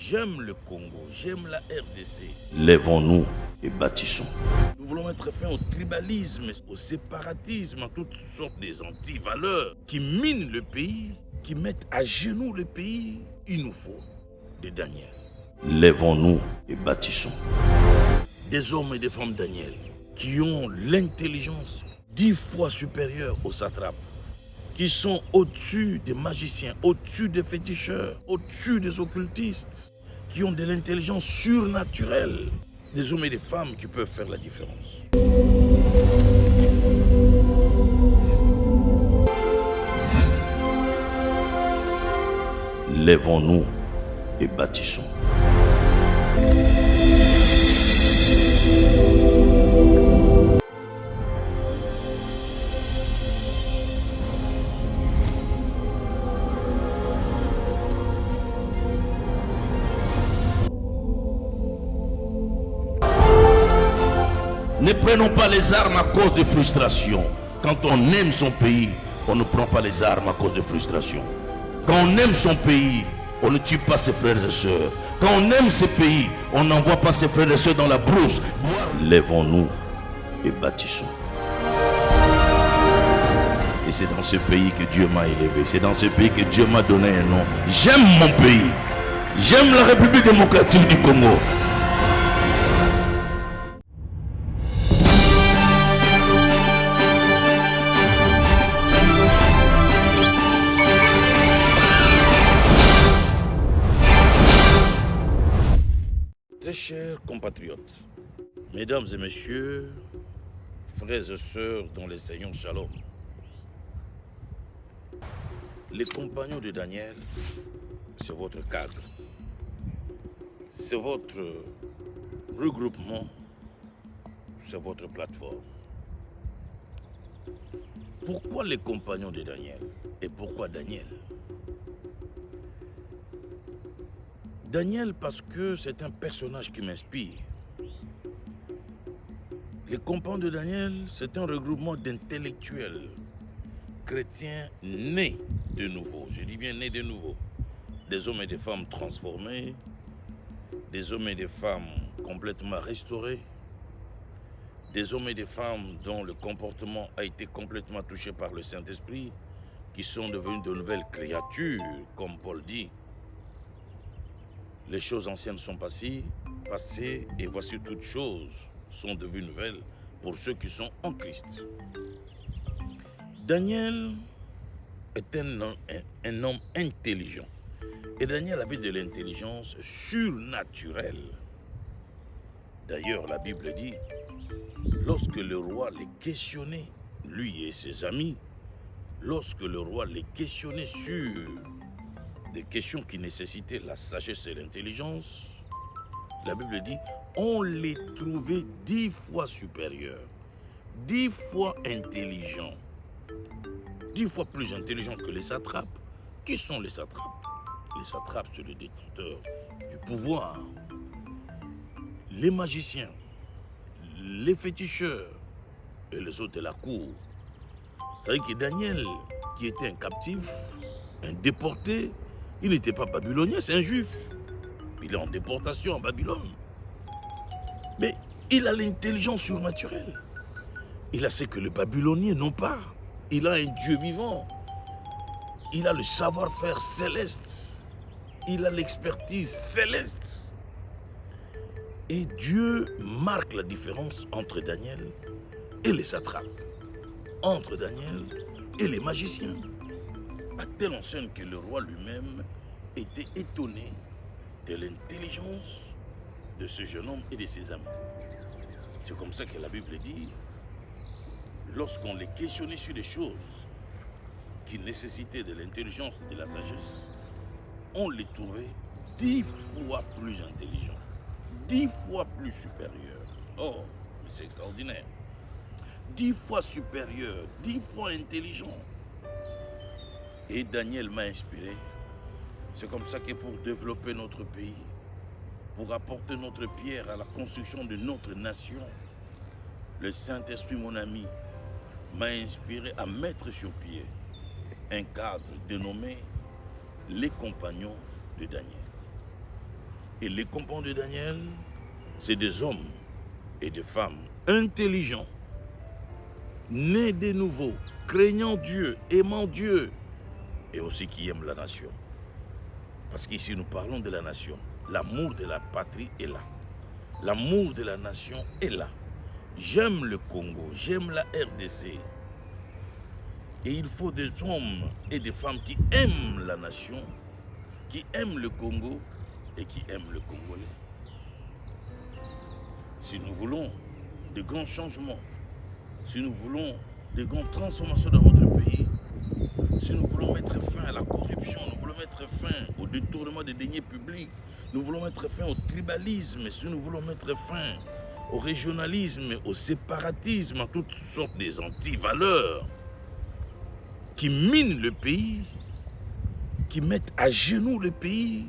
J'aime le Congo, j'aime la RDC. Lèvons-nous et bâtissons. Nous voulons mettre fin au tribalisme, au séparatisme, à toutes sortes des antivaleurs qui minent le pays, qui mettent à genoux le pays. Il nous faut des Daniel. Lèvons-nous et bâtissons. Des hommes et des femmes Daniel qui ont l'intelligence 10 fois supérieure aux satrapes, qui sont au-dessus des magiciens, au-dessus des féticheurs, au-dessus des occultistes, qui ont de l'intelligence surnaturelle, des hommes et des femmes qui peuvent faire la différence. Lèvons-nous et bâtissons. Ne prenons pas les armes à cause de frustration. Quand on aime son pays, on ne prend pas les armes à cause de frustration. Quand on aime son pays, on ne tue pas ses frères et sœurs. Quand on aime ce pays, on n'envoie pas ses frères et sœurs dans la brousse. Lèvons-nous et bâtissons. Et c'est dans ce pays que Dieu m'a élevé. C'est dans ce pays que Dieu m'a donné un nom. J'aime mon pays. J'aime la République démocratique du Congo. Très chers compatriotes, mesdames et messieurs, frères et sœurs dont les Seigneurs Shalom, les compagnons de Daniel, c'est votre cadre, c'est votre regroupement, c'est votre plateforme. Pourquoi les compagnons de Daniel et pourquoi Daniel? Daniel parce que c'est un personnage qui m'inspire. Les compagnons de Daniel, c'est un regroupement d'intellectuels chrétiens nés de nouveau. Je dis bien nés de nouveau. Des hommes et des femmes transformés, des hommes et des femmes complètement restaurés, des hommes et des femmes dont le comportement a été complètement touché par le Saint-Esprit, qui sont devenus de nouvelles créatures, comme Paul dit. Les choses anciennes sont passées, et voici toutes choses sont devenues nouvelles pour ceux qui sont en Christ. Daniel est un homme intelligent. Et Daniel avait de l'intelligence surnaturelle. D'ailleurs, la Bible dit, lorsque le roi les questionnait, lui et ses amis, lorsque le roi les questionnait sur des questions qui nécessitaient la sagesse et l'intelligence, la Bible dit, on les trouvait 10 fois supérieurs, 10 fois intelligents, 10 fois plus intelligents que les satrapes. Qui sont les satrapes? Les satrapes, c'est les détenteurs du pouvoir, les magiciens, les féticheurs et les autres de la cour. C'est-à-dire que Daniel, qui était un captif, un déporté, il n'était pas babylonien, c'est un juif. Il est en déportation en Babylone. Mais il a l'intelligence surnaturelle. Il a ce que les Babyloniens n'ont pas. Il a un Dieu vivant. Il a le savoir-faire céleste. Il a l'expertise céleste. Et Dieu marque la différence entre Daniel et les satrapes, entre Daniel et les magiciens. À telle enseigne que le roi lui-même était étonné de l'intelligence de ce jeune homme et de ses amis. C'est comme ça que la Bible dit, lorsqu'on les questionnait sur des choses qui nécessitaient de l'intelligence et de la sagesse, on les trouvait 10 fois plus intelligents, 10 fois plus supérieurs. Oh, mais c'est extraordinaire. 10 fois supérieurs, 10 fois intelligents. Et Daniel m'a inspiré. C'est comme ça que pour développer notre pays, pour apporter notre pierre à la construction de notre nation, le Saint-Esprit, mon ami, m'a inspiré à mettre sur pied un cadre dénommé les compagnons de Daniel. Et les compagnons de Daniel, c'est des hommes et des femmes intelligents, nés de nouveau, craignant Dieu, aimant Dieu, et aussi qui aiment la nation. Parce qu'ici, nous parlons de la nation. L'amour de la patrie est là. L'amour de la nation est là. J'aime le Congo, j'aime la RDC. Et il faut des hommes et des femmes qui aiment la nation, qui aiment le Congo et qui aiment le Congolais. Si nous voulons de grands changements, si nous voulons de grandes transformations dans notre pays, si nous voulons mettre fin à la corruption, nous voulons mettre fin au détournement des deniers publics, nous voulons mettre fin au tribalisme, si nous voulons mettre fin au régionalisme, au séparatisme, à toutes sortes des anti-valeurs qui minent le pays, qui mettent à genoux le pays,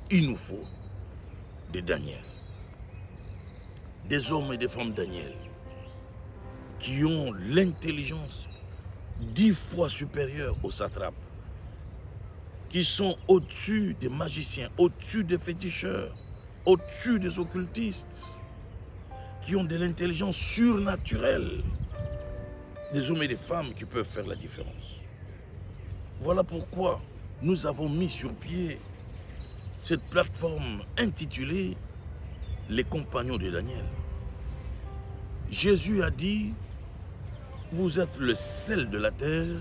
il nous faut des Daniel, des hommes et des femmes Daniel, qui ont l'intelligence 10 fois supérieure aux satrapes, qui sont au-dessus des magiciens, au-dessus des féticheurs, au-dessus des occultistes, qui ont de l'intelligence surnaturelle, des hommes et des femmes qui peuvent faire la différence. Voilà pourquoi nous avons mis sur pied cette plateforme intitulée « Les compagnons de Daniel ». Jésus a dit « Vous êtes le sel de la terre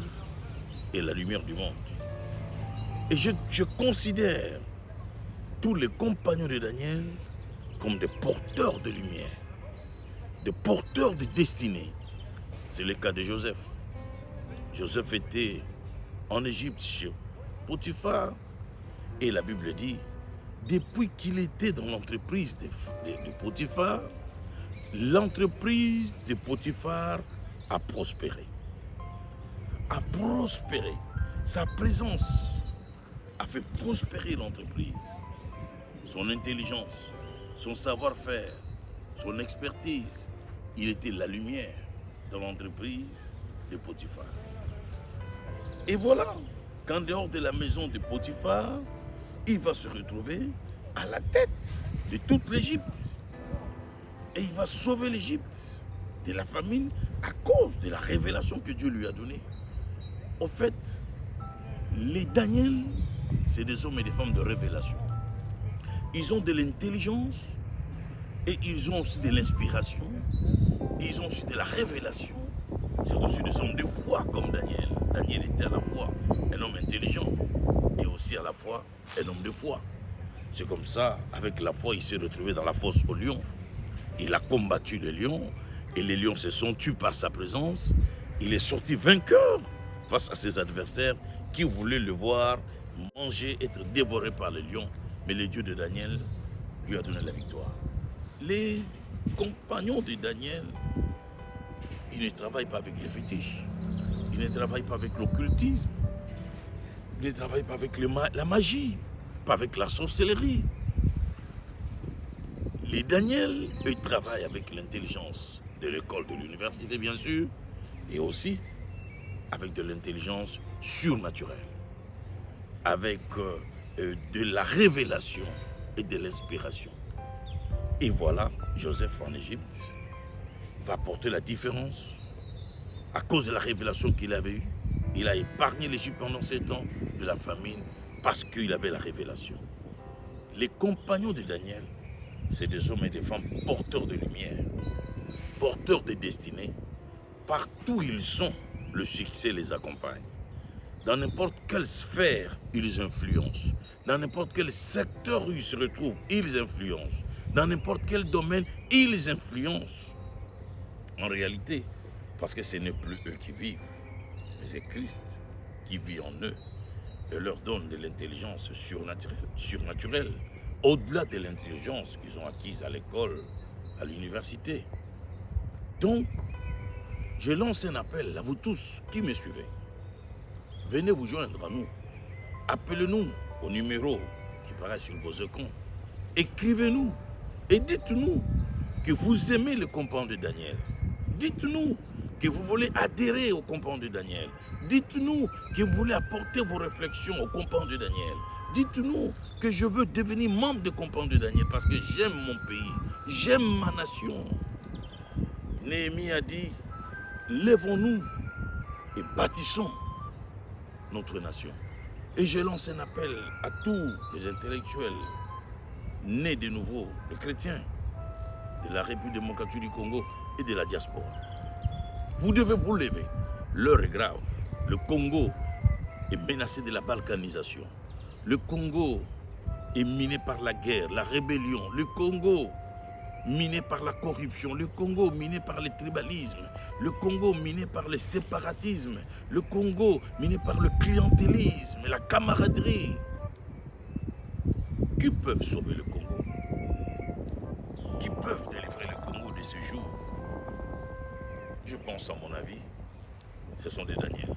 et la lumière du monde ». Et je considère tous les compagnons de Daniel comme des porteurs de lumière, des porteurs de destinée. C'est le cas de Joseph. Joseph était en Égypte chez Potiphar et la Bible dit, depuis qu'il était dans l'entreprise de Potiphar, l'entreprise de Potiphar a prospéré. A prospéré. Sa présence a fait prospérer l'entreprise. Son intelligence, son savoir-faire, son expertise, il était la lumière dans l'entreprise de Potiphar. Et voilà qu'en dehors de la maison de Potiphar, il va se retrouver à la tête de toute l'Égypte. Et il va sauver l'Égypte de la famine à cause de la révélation que Dieu lui a donnée. Au fait, les Daniel, c'est des hommes et des femmes de révélation. Ils ont de l'intelligence et ils ont aussi de l'inspiration. Ils ont aussi de la révélation. C'est aussi des hommes de foi comme Daniel. Daniel était à la fois un homme intelligent et aussi à la fois un homme de foi. C'est comme ça, avec la foi, il s'est retrouvé dans la fosse aux lions. Il a combattu les lions et les lions se sont tués par sa présence. Il est sorti vainqueur face à ses adversaires qui voulaient le voir manger, être dévoré par les lions. Mais le Dieu de Daniel lui a donné la victoire. Les compagnons de Daniel, ils ne travaillent pas avec les fétiches. Ils ne travaillent pas avec l'occultisme. Ils ne travaillent pas avec la magie, pas avec la sorcellerie. Les Daniel, eux, travaillent avec l'intelligence de l'école, de l'université, bien sûr, et aussi avec de l'intelligence surnaturelle, avec de la révélation et de l'inspiration. Et voilà, Joseph en Égypte va porter la différence à cause de la révélation qu'il avait eue. Il a épargné l'Égypte pendant 7 ans de la famine parce qu'il avait la révélation. Les compagnons de Daniel, c'est des hommes et des femmes porteurs de lumière, porteurs de destinée. Partout où ils sont, le succès les accompagne. Dans n'importe quelle sphère, ils influencent. Dans n'importe quel secteur où ils se retrouvent, ils influencent. Dans n'importe quel domaine, ils influencent. En réalité, parce que ce n'est plus eux qui vivent, mais c'est Christ qui vit en eux et leur donne de l'intelligence surnaturelle, au-delà de l'intelligence qu'ils ont acquise à l'école, à l'université. Donc, je lance un appel à vous tous qui me suivez. Venez vous joindre à nous. Appelez-nous au numéro qui paraît sur vos écrans. Écrivez-nous et dites-nous que vous aimez le compagnon de Daniel. Dites-nous que vous voulez adhérer au compan de Daniel. Dites-nous que vous voulez apporter vos réflexions au compan de Daniel. Dites-nous que je veux devenir membre du compan de Daniel parce que j'aime mon pays, j'aime ma nation. Néhémie a dit, lèvons-nous et bâtissons notre nation. Et je lance un appel à tous les intellectuels nés de nouveau, les chrétiens de la République démocratique du Congo et de la diaspora. Vous devez vous lever. L'heure est grave. Le Congo est menacé de la balkanisation. Le Congo est miné par la guerre, la rébellion. Le Congo miné par la corruption. Le Congo miné par le tribalisme. Le Congo miné par le séparatisme. Le Congo miné par le clientélisme et la camaraderie. Qui peuvent sauver le Congo? Qui peuvent délivrer le Congo de ce jour? Je pense, à mon avis, ce sont des Daniel.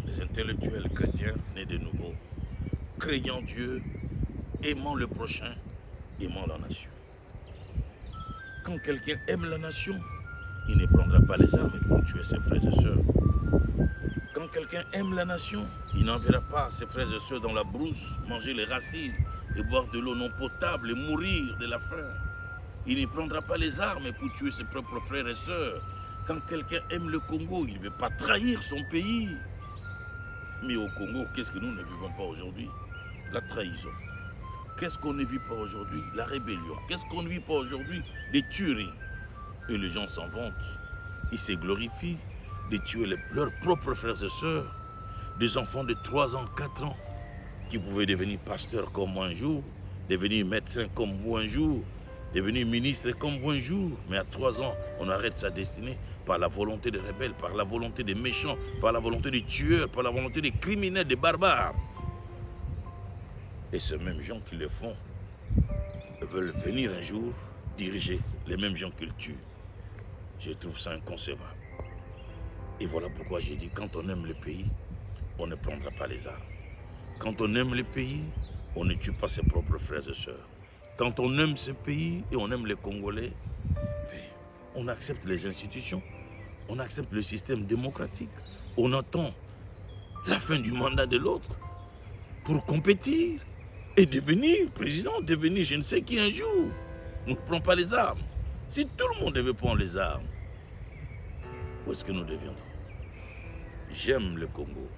Les intellectuels chrétiens nés de nouveau, craignant Dieu, aimant le prochain, aimant la nation. Quand quelqu'un aime la nation, il ne prendra pas les armes pour tuer ses frères et sœurs. Quand quelqu'un aime la nation, il n'enverra pas ses frères et sœurs dans la brousse, manger les racines et boire de l'eau non potable et mourir de la faim. Il ne prendra pas les armes pour tuer ses propres frères et sœurs. Quand quelqu'un aime le Congo, il ne veut pas trahir son pays. Mais au Congo, qu'est-ce que nous ne vivons pas aujourd'hui? La trahison. Qu'est-ce qu'on ne vit pas aujourd'hui? La rébellion. Qu'est-ce qu'on ne vit pas aujourd'hui? Les tueries. Et les gens s'en vantent. Ils se glorifient de tuer leurs propres frères et sœurs. Des enfants de 3 ans, 4 ans, qui pouvaient devenir pasteurs comme moi un jour, devenir médecins comme vous un jour, devenir ministre comme vous un jour. Mais à 3 ans, on arrête sa destinée par la volonté des rebelles, par la volonté des méchants, par la volonté des tueurs, par la volonté des criminels, des barbares. Et ces mêmes gens qui le font veulent venir un jour diriger les mêmes gens qu'ils tuent. Je trouve ça inconcevable. Et voilà pourquoi j'ai dit, quand on aime le pays, on ne prendra pas les armes. Quand on aime le pays, on ne tue pas ses propres frères et sœurs. Quand on aime ce pays et on aime les Congolais, on accepte les institutions, on accepte le système démocratique, on attend la fin du mandat de l'autre pour compétir et devenir président, devenir je ne sais qui un jour. On ne prend pas les armes. Si tout le monde devait prendre les armes, où est-ce que nous deviendrons? J'aime le Congo,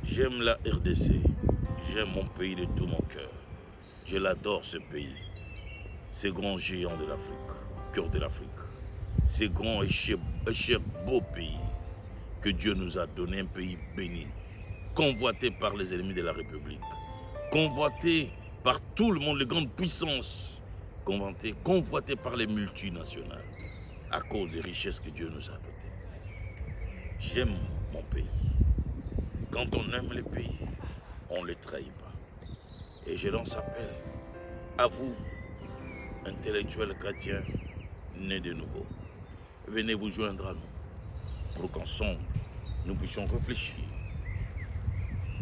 j'aime la RDC, j'aime mon pays de tout mon cœur. Je l'adore ce pays, ces grands géants de l'Afrique, cœur de l'Afrique. Ces grands et chers beaux pays que Dieu nous a donné, un pays béni, convoité par les ennemis de la République, convoité par tout le monde, les grandes puissances, convoité par les multinationales, à cause des richesses que Dieu nous a données. J'aime mon pays. Quand on aime le pays, on ne le trahit pas. Et je lance appel à vous, intellectuels chrétiens nés de nouveau. Venez vous joindre à nous pour qu'ensemble, nous puissions réfléchir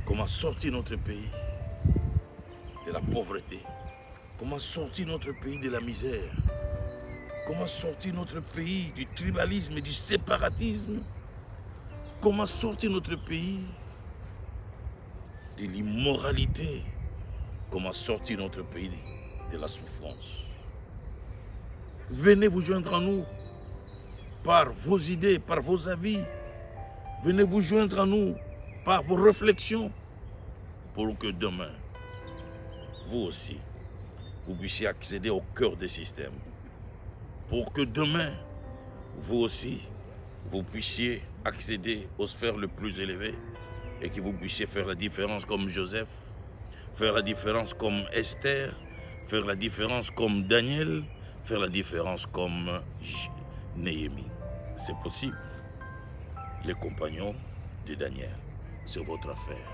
comment sortir notre pays de la pauvreté, comment sortir notre pays de la misère, comment sortir notre pays du tribalisme et du séparatisme, comment sortir notre pays de l'immoralité, comment sortir notre pays de la souffrance. Venez vous joindre à nous par vos idées, par vos avis. Venez vous joindre à nous par vos réflexions pour que demain, vous aussi, vous puissiez accéder au cœur des systèmes. Pour que demain, vous aussi, vous puissiez accéder aux sphères les plus élevées et que vous puissiez faire la différence comme Joseph, faire la différence comme Esther, faire la différence comme Daniel, faire la différence comme Néhémie. C'est possible. Les compagnons de Daniel, c'est votre affaire.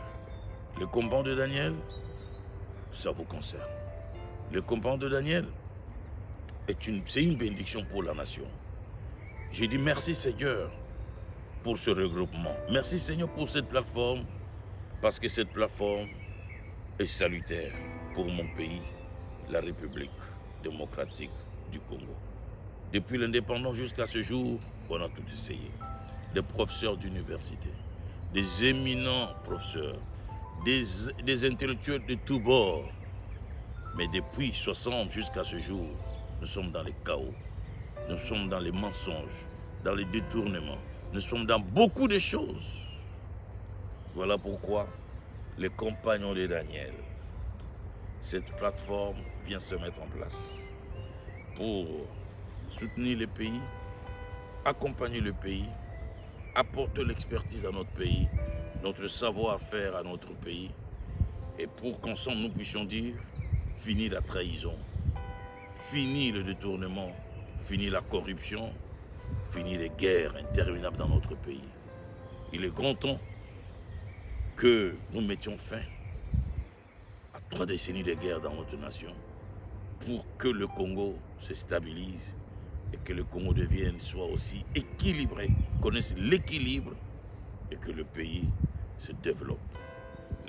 Le compagnon de Daniel, ça vous concerne. Le compagnon de Daniel, c'est une bénédiction pour la nation. J'ai dit merci Seigneur pour ce regroupement. Merci Seigneur pour cette plateforme, parce que cette plateforme est salutaire pour mon pays, la République démocratique du Congo. Depuis l'indépendance jusqu'à ce jour, on a tout essayé. Des professeurs d'université, des éminents professeurs, des intellectuels de tous bords. Mais depuis 60 jusqu'à ce jour, nous sommes dans les chaos, nous sommes dans les mensonges, dans les détournements, nous sommes dans beaucoup de choses. Voilà pourquoi les compagnons de Daniel, cette plateforme vient se mettre en place pour soutenir le pays, accompagner le pays, apporter l'expertise à notre pays, notre savoir-faire à notre pays, et pour qu'ensemble nous puissions dire, fini la trahison, fini le détournement, fini la corruption, fini les guerres interminables dans notre pays. Il est grand temps que nous mettions fin à 3 décennies de guerre dans notre nation pour que le Congo se stabilise et que le Congo soit aussi équilibré, connaisse l'équilibre et que le pays se développe.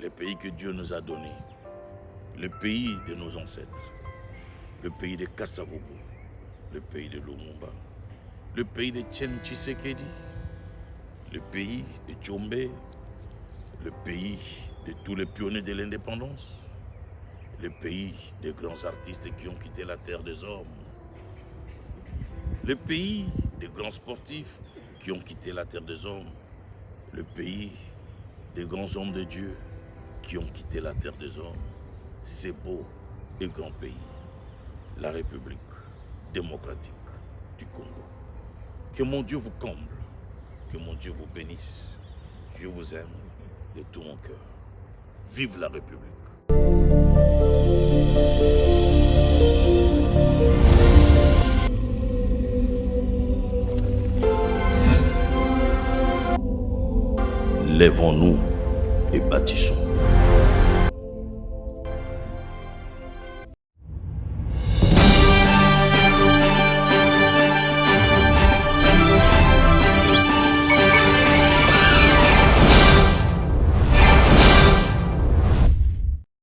Le pays que Dieu nous a donné, le pays de nos ancêtres, le pays de Kasavubu, le pays de Lumumba, le pays de Tchen Tshisekedi, le pays de Tchombe, le pays de tous les pionniers de l'indépendance, le pays des grands artistes qui ont quitté la terre des hommes, le pays des grands sportifs qui ont quitté la terre des hommes, le pays des grands hommes de Dieu qui ont quitté la terre des hommes. C'est beau et grand pays, la République démocratique du Congo. Que mon Dieu vous comble, que mon Dieu vous bénisse. Je vous aime de tout mon cœur. Vive la République. Lèvons-nous